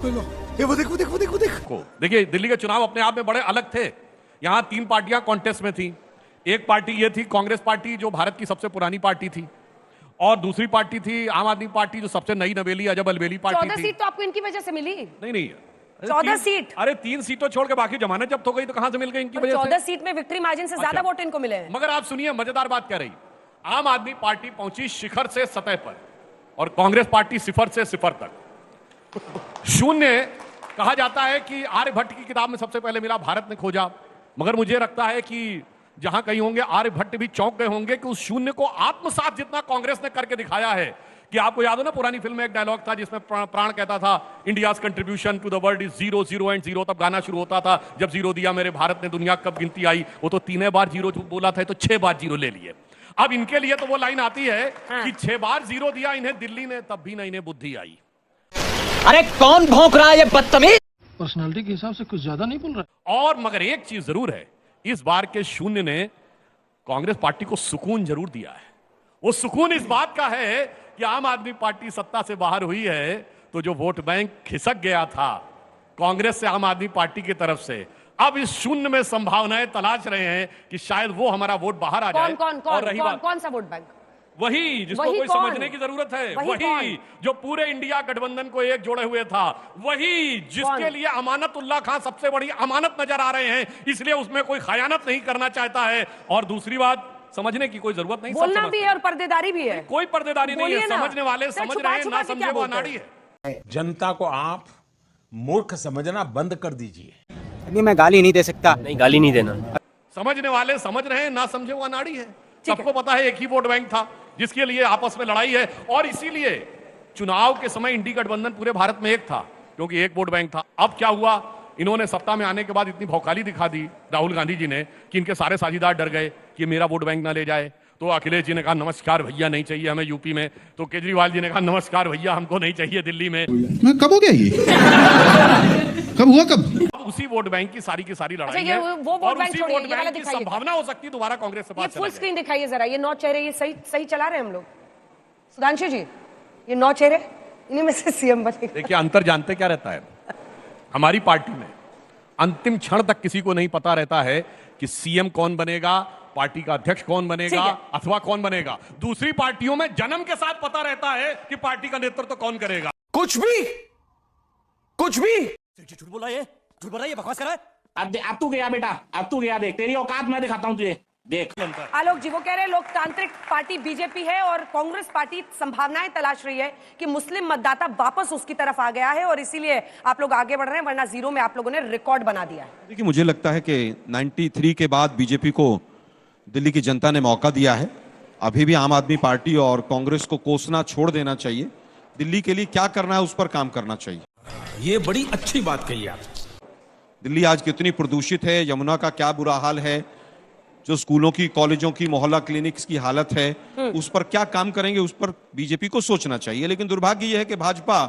वो देखो देखो देखो देखो। देखिए, दिल्ली के चुनाव अपने आप में बड़े अलग थे। यहां 3 पार्टियां कॉन्टेस्ट में थी। एक पार्टी ये थी कांग्रेस पार्टी, जो भारत की सबसे पुरानी पार्टी थी, और दूसरी पार्टी थी आम आदमी पार्टी, जो सबसे नई नवेली अजब अलबेली पार्टी 14 थी। सीट तो आपको इनकी वजह से मिली। नहीं 14 सीट। अरे 3 सीटों छोड़ के बाकी जमानत जब्त हो गई तो कहां से मिल गई इनकी वजह से? 14 सीट में विक्ट्री मार्जिन से ज्यादा वोट इनको मिले हैं। मगर आप सुनिए, मजेदार बात क्या रही। आम आदमी पार्टी पहुंची शिखर से सतह पर, और कांग्रेस पार्टी सिफर से सिफर तक। शून्य कहा जाता है कि आर्यभट्ट की किताब में सबसे पहले मिला, भारत ने खोजा। मगर मुझे लगता है कि जहां कहीं होंगे आर्यभट्ट भी चौंक गए होंगे कि उस शून्य को आत्मसात जितना कांग्रेस ने करके दिखाया है। कि आपको याद हो ना, पुरानी फिल्म में एक डायलॉग था जिसमें प्राण कहता था, India's contribution to the world is 0 0 and 0। तब गाना शुरू होता था, जब 0 दिया मेरे भारत ने, दुनिया कब गिनती आई। वो तो 3 बार 0 बोला था, तो 6 बार 0 ले लिए। अब इनके लिए तो वो लाइन आती है कि 6 बार 0 दिया इन्हें दिल्ली ने, तब भी ना इन्हें बुद्धि आई। अरे कौन भौंक रहा है ये बदतमीज? पर्सनालिटी के हिसाब से कुछ ज्यादा नहीं बोल रहा। और मगर एक चीज जरूर है, इस बार के शून्य ने कांग्रेस पार्टी को सुकून जरूर दिया है। वो सुकून इस बात का है कि आम आदमी पार्टी सत्ता से बाहर हुई है, तो जो वोट बैंक खिसक गया था कांग्रेस से आम आदमी पार्टी की तरफ से, अब इस शून्य में संभावनाएं तलाश रहे हैं कि शायद वो हमारा वोट बाहर आ जाए। कौन सा वोट बैंक? वही जिसको कोई समझने की जरूरत है, वही जो पूरे इंडिया गठबंधन को एक जोड़े हुए था, वही जिसके लिए अमानतुल्लाह खान सबसे बड़ी अमानत नजर आ रहे हैं, इसलिए उसमें कोई खयानत नहीं करना चाहता है। और दूसरी बात, समझने की कोई जरूरत नहीं, बोलना भी है और पर्देदारी भी है। कोई पर्देदारी नहीं है, समझने वाले समझ रहे हैं, ना समझे वो अनाड़ी है। जनता को आप मूर्ख समझना बंद कर दीजिए। नहीं, मैं गाली नहीं दे सकता। नहीं, गाली नहीं देना। समझने वाले समझ रहे हैं, ना समझे वो अनाड़ी है। सबको पता है एक ही वोट बैंक था जिसके लिए आपस में लड़ाई है, और इसीलिए चुनाव के समय इंडी गठबंधन पूरे भारत में एक था, क्योंकि एक वोट बैंक था। अब क्या हुआ, इन्होंने सत्ता में आने के बाद इतनी भौकाली दिखा दी राहुल गांधी जी ने कि इनके सारे साझीदार डर गए कि मेरा वोट बैंक ना ले जाए। तो अखिलेश जी ने कहा नमस्कार भैया, नहीं चाहिए हमें यूपी में। तो केजरीवाल जी ने कहा नमस्कार भैया, हमको नहीं चाहिए दिल्ली में। मैं कब हो गया ये? कब हुआ कब? उसी वोट बैंक की सारी लड़ाई ये है, वो वोट और बैंक उसी छोड़िए, वोट ये वाला बैंक की दिखाइए। संभावना हो सकती है दोबारा कांग्रेस से ये फुल स्क्रीन दिखाइए जरा, ये 9 चेहरे, ये सही चला रहे हैं हम लोग। सुधांशु जी, ये 9 चेहरे, इन्हीं में से सीएम बनेगा। देखिए, अंतर जानते क्या रहता है, हमारी पार्टी में अंतिम क्षण तक किसी को नहीं पता रहता है कि सीएम कौन बनेगा, पार्टी का अध्यक्ष कौन बनेगा, अथवा कौन बनेगा। दूसरी पार्टियों में जन्म के साथ पता रहता है कि पार्टी का नेतृत्व कौन करेगा। कुछ भी झूठ बोला ये, बकवास कर रहा है। अब तू गया बेटा, अब तू गया, देख तेरी औकात मैं दिखाता हूँ तुझे, देख। आलोक जी, वो कह रहे हैं लोकतांत्रिक पार्टी बीजेपी है और कांग्रेस पार्टी संभावनाएं तलाश रही है कि मुस्लिम मतदाता वापस उसकी तरफ आ गया है, और इसीलिए आप लोग आगे बढ़ रहे हैं, वरना 0 में आप लोगों ने रिकॉर्ड बना दिया है। देखिए, मुझे लगता है कि 93 के बाद बीजेपी को दिल्ली की जनता ने मौका दिया है। अभी भी आम आदमी पार्टी और कांग्रेस को कोसना छोड़ देना चाहिए। दिल्ली के लिए क्या करना है उस पर काम करना चाहिए। ये बड़ी अच्छी बात कही आप। दिल्ली आज कितनी प्रदूषित है, यमुना का क्या बुरा हाल है, जो स्कूलों की, कॉलेजों की, मोहल्ला क्लिनिक्स की हालत है, उस पर क्या काम करेंगे, उस पर बीजेपी को सोचना चाहिए। लेकिन दुर्भाग्य यह है कि भाजपा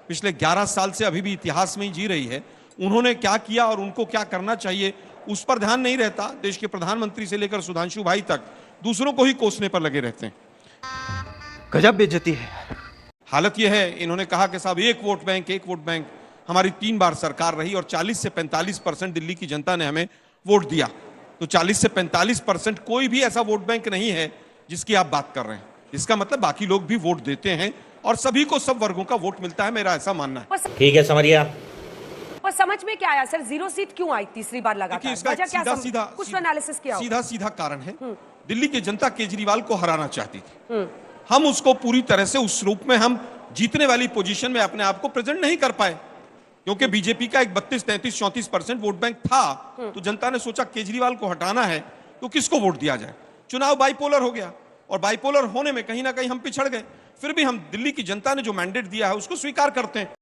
पिछले 11 साल से अभी भी इतिहास में ही जी रही है। उन्होंने क्या किया और उनको क्या करना चाहिए उस पर ध्यान नहीं रहता। देश के प्रधानमंत्री से लेकर सुधांशु भाई तक दूसरों को ही कोसने पर लगे रहते हैं। गजब बेइज्जती है। हालत यह है, इन्होंने कहा कि साहब एक वोट बैंक। हमारी 3 बार सरकार रही और 40 से 45% दिल्ली की जनता ने हमें वोट दिया। तो 40 से 45% कोई भी ऐसा वोट बैंक नहीं है जिसकी आप बात कर रहे हैं। इसका मतलब बाकी लोग भी वोट देते हैं और सभी को सब वर्गों का वोट मिलता है, मेरा ऐसा मानना है। ठीक है, समझिए। पर समझ में क्या आया सर, 0 सीट क्यों आई तीसरी बार लगातार? इसका कुछ एनालिसिस किया? सीधा कारण है, दिल्ली की जनता केजरीवाल को हराना चाहती थी। हम उसको पूरी तरह से उस रूप में हम जीतने वाली पोजीशन में अपने आप को प्रेजेंट नहीं कर पाए, क्योंकि बीजेपी का एक 32, 33, 34% वोट बैंक था। तो जनता ने सोचा केजरीवाल को हटाना है तो किसको वोट दिया जाए। चुनाव बाइपोलर हो गया, और बाइपोलर होने में कहीं ना कहीं हम पिछड़ गए। फिर भी हम दिल्ली की जनता ने जो मैंडेट दिया है उसको स्वीकार करते हैं।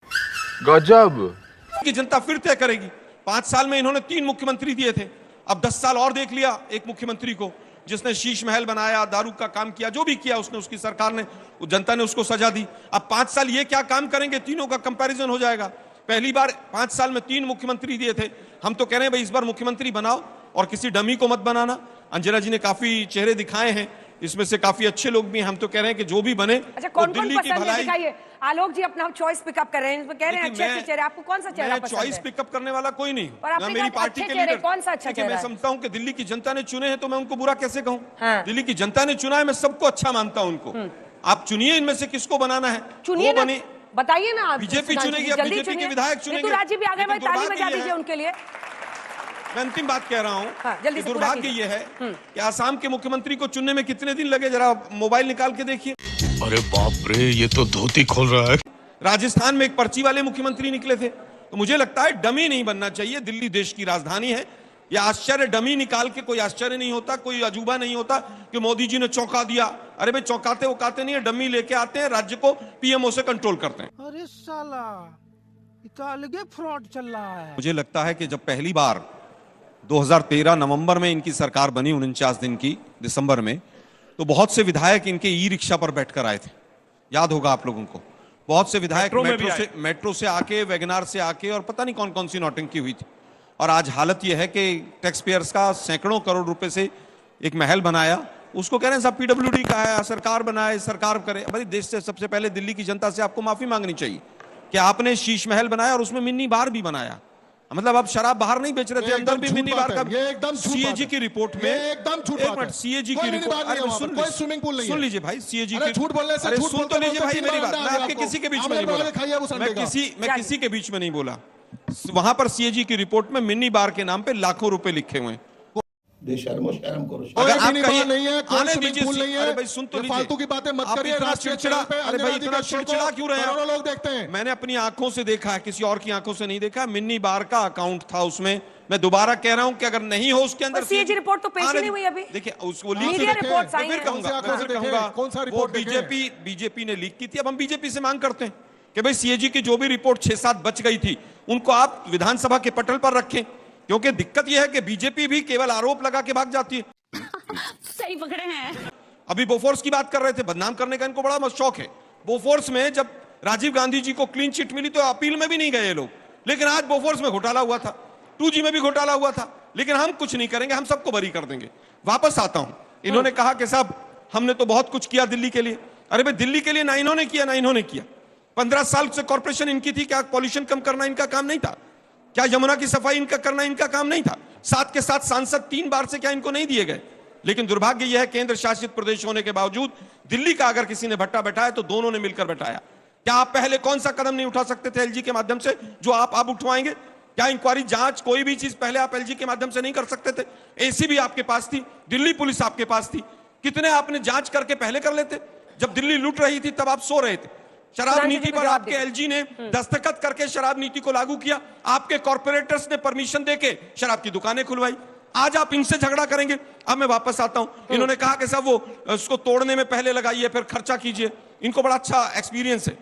गजब की जनता फिर तय करेगी। 5 साल में इन्होंने 3 मुख्यमंत्री दिए थे, अब 10 साल और देख लिया एक मुख्यमंत्री को, जिसने शीश महल बनाया, दारू का काम किया, जो भी किया उसने, उसकी सरकार ने, जनता ने उसको सजा दी। अब 5 साल ये क्या काम करेंगे, तीनों का कंपैरिजन हो जाएगा। पहली बार 5 साल में 3 मुख्यमंत्री दिए थे, हम तो कह रहे हैं भाई इस बार मुख्यमंत्री बनाओ और किसी डमी को मत बनाना। अंजना जी ने काफी चेहरे दिखाए हैं, इसमें से काफी अच्छे लोग भी हैं। हम तो कह रहे हैं कि जो भी बने अच्छा, वो कौन कौन दिल्ली की पसंद है भलाई। दिखाइए। आलोक जी अपना चॉइस पिकअप कर रहे हैं, इसमें कह रहे हैं अच्छे अच्छे चेहरे, आपको कौन सा चेहरा पसंद चॉइस है? पिकअप करने वाला कोई नहीं, और आपने मैं मेरी कहा पार्टी अच्छे के चेहरे, लीडर। कौन सा अच्छा देखिए, चेहरा मैं है? समझता हूं कि दिल्ली की जनता ने चुने हैं, तो मैं उनको बुरा कैसे कहूं? हाँ। दिल्ली की जनता ने चुना है, मैं सबको अच्छा मानता हूं उनको। आप चुनिए इनमें से किसको बनाना है, चुनिए वो ना, बने। बताइए ना आप। बीजेपी सुधांशु चुनेगी, जी, अब जल्दी बीजेपी के चुनिए। विधायक चुनेंगे। ऋतुराज जी भी आ गए भाई, लेकिन ताली दुर्भाग्य बजा ये दीजिए है- उनके लिए। मैं अंतिम बात कह रहा हूं हाँ, जल्दी कि से पूरा दुर्भाग्य कीजिए। ये है कि आसाम के मुख्यमंत्री को चुनने में कितने दिन लगे, जरा मोबाइल निकाल के देखिए। अरे बाप रे, ये तो धोती खोल रहा है। राजस्थान में एक पर्ची वाले मुख्यमंत्री निकले थे। तो मुझे लगता है डमी नहीं बनना चाहिए। दिल्ली देश की राजधानी है। ये आश्चर्य डमी निकाल के कोई आश्चर्य नहीं होता, कोई अजूबा नहीं होता कि मोदी जी ने चौंका दिया। अरे भाई, चौंकाते वकाते नहीं है, डमी लेके आते हैं, राज्य को पीएमओ से कंट्रोल करते हैं। अरे साला, इतना अलग फ्रॉड चल रहा है। मुझे लगता है कि जब पहली बार 2013 नवंबर में इनकी सरकार बनी, 49 दिन की, दिसंबर में, तो बहुत से विधायक इनके ई रिक्शा पर बैठकर आए थे। याद होगा आप लोगों को। बहुत से विधायक मेट्रो से आके, वैगनार से आके, और पता नहीं कौन कौन सी नौटंकी हुई थी। और आज हालत यह है कि टैक्स पेयर्स का सैकड़ों करोड़ रुपए से एक महल बनाया, उसको कह रहे हैं सब पीडब्ल्यूडी का है, सरकार बनाए, सरकार करे। भाई, देश से सबसे पहले दिल्ली की जनता से आपको माफी मांगनी चाहिए कि आपने शीश महल बनाया और उसमें मिनी बार भी बनाया। मतलब आप शराब बाहर नहीं बेच रहे थे, अंदर भी मिनी बार का। ये एकदम सीएजी की रिपोर्ट में एकदम झूठ एक मिनट, सीएजी की रिपोर्ट, कोई स्विमिंग पूल नहीं है। सुन लीजिए भाई, सीएजी की झूठ बोलने से, अरे झूठ सुन तो लीजिए भाई मेरी बात। मैं आपके आपको। किसी के बीच में आपने नहीं बोला, खाई है वो संडे का। मैं किसी के बीच में नहीं बोला। वहां पर सीएजी की रिपोर्ट में मिनी बार के नाम पे लाखों रुपए लिखे हुए हैं। शर्म करो। अगर आप मिनी बार कहिए- नहीं है, कोई आने स्विमिंग दीजिए पूल नहीं है। अरे भाई, सुन तो ये लीजिए। फालतू की बातें मत आप करिए। इतना राष्ट्रीय चिड़चिड़ा- चैनल पे अरे भाई, अंजना इतना जी के शो को चिड़चिड़ा क्यों रहे हैं? करोड़ों लोग देखते हैं। मैंने अपनी आंखों से देखा है, किसी और की आंखों से नहीं देखा। मिनी बार का अकाउंट था उसमें। मैं दोबारा कह रहा हूं कि अगर नहीं हो उसके अंदर, सीएजी रिपोर्ट तो पेश ही नहीं हुई अभी। देखिए उसको मीडिया रिपोर्ट्स आई फिर हैं। कहूंगा, कौन सी आंखों से कौन सा वो रिपोर्ट देखे? बीजेपी ने लीक की थी। अब हम बीजेपी से मांग करते हैं कि भाई सीएजी की जो भी रिपोर्ट 6-7 बच गई थी, उनको आप विधानसभा के पटल पर रखें। क्योंकि दिक्कत यह है कि बीजेपी भी केवल आरोप लगा के भाग जाती है। सही पकड़े हैं। अभी बोफोर्स की बात कर रहे थे, बदनाम करने का इनको बड़ा मत शौक है। बोफोर्स में जब राजीव गांधी जी को क्लीन चिट मिली तो अपील में भी नहीं गए लोग, लेकिन आज बोफोर्स में घोटाला हुआ था, 2G में भी घोटाला हुआ था, लेकिन हम कुछ नहीं करेंगे, हम सबको बरी कर देंगे। वापस आता हूं, इन्होंने कहा कि साहब हमने तो बहुत कुछ किया दिल्ली के लिए। अरे भाई, दिल्ली के लिए ना इन्होंने किया ना इन्होंने किया। 15 साल से कॉर्पोरेशन इनकी थी, क्या पॉल्यूशन कम करना इनका काम नहीं था? क्या यमुना की सफाई इनका करना इनका काम नहीं था? साथ के साथ सांसद 3 बार से क्या इनको नहीं दिए गए? लेकिन दुर्भाग्य यह है, केंद्र शासित प्रदेश होने के बावजूद दिल्ली का अगर किसी ने भट्टा बैठाया तो दोनों ने मिलकर बैठाया। क्या आप पहले कौन सा कदम नहीं उठा सकते थे एलजी के माध्यम से, जो आप अब उठवाएंगे? क्या इंक्वायरी, जांच, कोई भी चीज पहले आप एलजी के माध्यम से नहीं कर सकते थे? एसीबी आपके पास थी, दिल्ली पुलिस आपके पास थी, कितने आपने जांच करके पहले कर लेते? जब दिल्ली लूट रही थी तब आप सो रहे थे। शराब नीति पर आपके एलजी ने दस्तखत करके शराब नीति को लागू किया। आपके कॉर्पोरेटर्स ने परमिशन देके शराब की दुकानें खुलवाई। आज आप इनसे झगड़ा करेंगे। अब मैं वापस आता हूं, इन्होंने कहा कि साहब वो उसको तोड़ने में पहले लगाइए फिर खर्चा कीजिए। इनको बड़ा अच्छा एक्सपीरियंस है।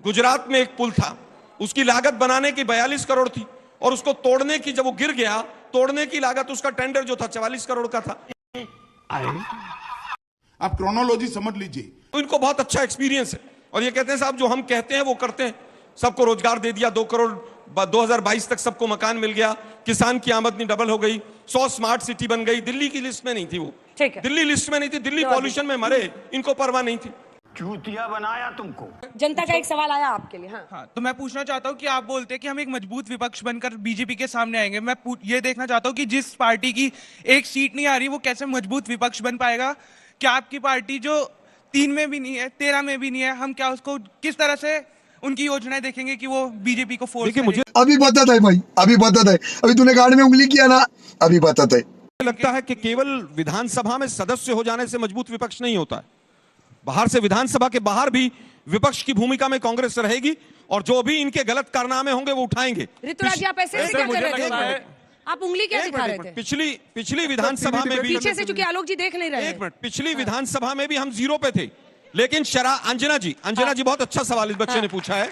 गुजरात में एक पुल था, उसकी लागत बनाने की 42 करोड़ थी और उसको तोड़ने की, जब वो गिर गया, तोड़ने की लागत, उसका टेंडर जो था 44 करोड़ का था। आप क्रोनोलॉजी समझ लीजिए। तो इनको बहुत अच्छा एक्सपीरियंस है और ये कहते हैं साहब जो हम कहते हैं वो करते हैं। सबको रोजगार दे दिया, 2 करोड़ 2022 तक सबको मकान मिल गया, किसान की आमदनी डबल हो गई, 100 स्मार्ट सिटी बन गई। दिल्ली की लिस्ट में नहीं थी वो, ठीक है, दिल्ली लिस्ट में नहीं थी, दिल्ली पॉल्यूशन में मरे, इनको परवाह नहीं थी। चूतिया बनाया तुमको। जनता का एक सवाल आया आपके लिए। हाँ, तो मैं पूछना चाहता हूँ कि आप बोलते हैं कि हम एक मजबूत विपक्ष बनकर बीजेपी के सामने आएंगे। मैं ये देखना चाहता हूँ कि जिस पार्टी की एक सीट नहीं आ रही वो कैसे मजबूत विपक्ष बन पाएगा? क्या आपकी पार्टी जो 3 में भी नहीं है, 13 में भी नहीं है, हम क्या उसको किस तरह से उनकी योजनाएं देखेंगे कि वो बीजेपी को फोर्स करें? मुझे अभी बता है भाई, अभी बता है। अभी तूने गाड़ी में उंगली किया ना, अभी बता है। लगता है कि केवल विधानसभा में सदस्य हो जाने से मजबूत विपक्ष नहीं होता है। बाहर से, विधानसभा के बाहर भी विपक्ष की भूमिका में कांग्रेस रहेगी और जो भी इनके गलत कारनामे होंगे वो उठाएंगे। ऋतुराज जी, आप ऐसे क्या कर रहे थे? आप उंगली क्या दिखा रहे थे? पिछली विधानसभा में भी, पीछे से चूंकि आलोक जी देख नहीं रहे। एक मिनट, पिछली विधानसभा में भी हम 0 पे थे, लेकिन अंजना जी बहुत अच्छा सवाल इस बच्चे ने पूछा है।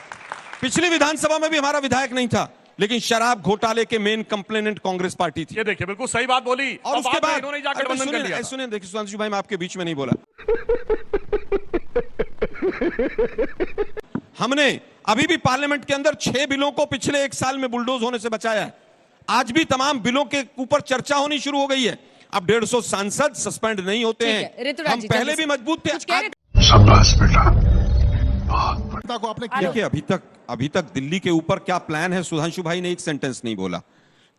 पिछली विधानसभा में भी हमारा विधायक नहीं था, लेकिन शराब घोटाले के मेन कंप्लेनेंट कांग्रेस पार्टी थी। ये देखिए, बिल्कुल सही बात बोली। और उसके बाद इन्होंने जाकर गठबंधन कर लिया। सुनिए, देखिए सुधांशु भाई, मैं आपके बीच में नहीं बोला। हमने अभी भी पार्लियामेंट के अंदर 6 बिलों को पिछले 1 साल में बुलडोज होने से बचाया है। आज भी तमाम बिलों के ऊपर चर्चा होनी शुरू हो गई है। अब 150 सांसद सस्पेंड नहीं होते ठीक है, हैं। ऋतुराज हम जी, पहले जल्दी भी मजबूत थे। कुछ कह रहे शाबाश बेटा। को आपने किया देखिए अभी तक दिल्ली के ऊपर क्या प्लान है, सुधांशु भाई ने एक सेंटेंस नहीं बोला।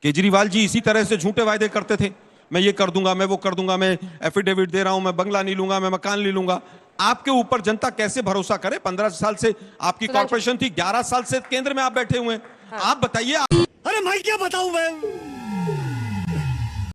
केजरीवाल जी इसी तरह से झूठे वायदे करते थे, मैं ये कर दूंगा, मैं वो कर दूंगा, मैं एफिडेविट दे रहा हूं, मैं बंगला नहीं लूंगा, मैं मकान नहीं लूंगा। आपके ऊपर जनता कैसे भरोसा करे? 15 साल से आपकी सुधांशु- कॉर्पोरेशन थी, 11 साल से केंद्र में आप बैठे हुए हैं। आप बताइए। अरे मैं क्या बताऊं मैं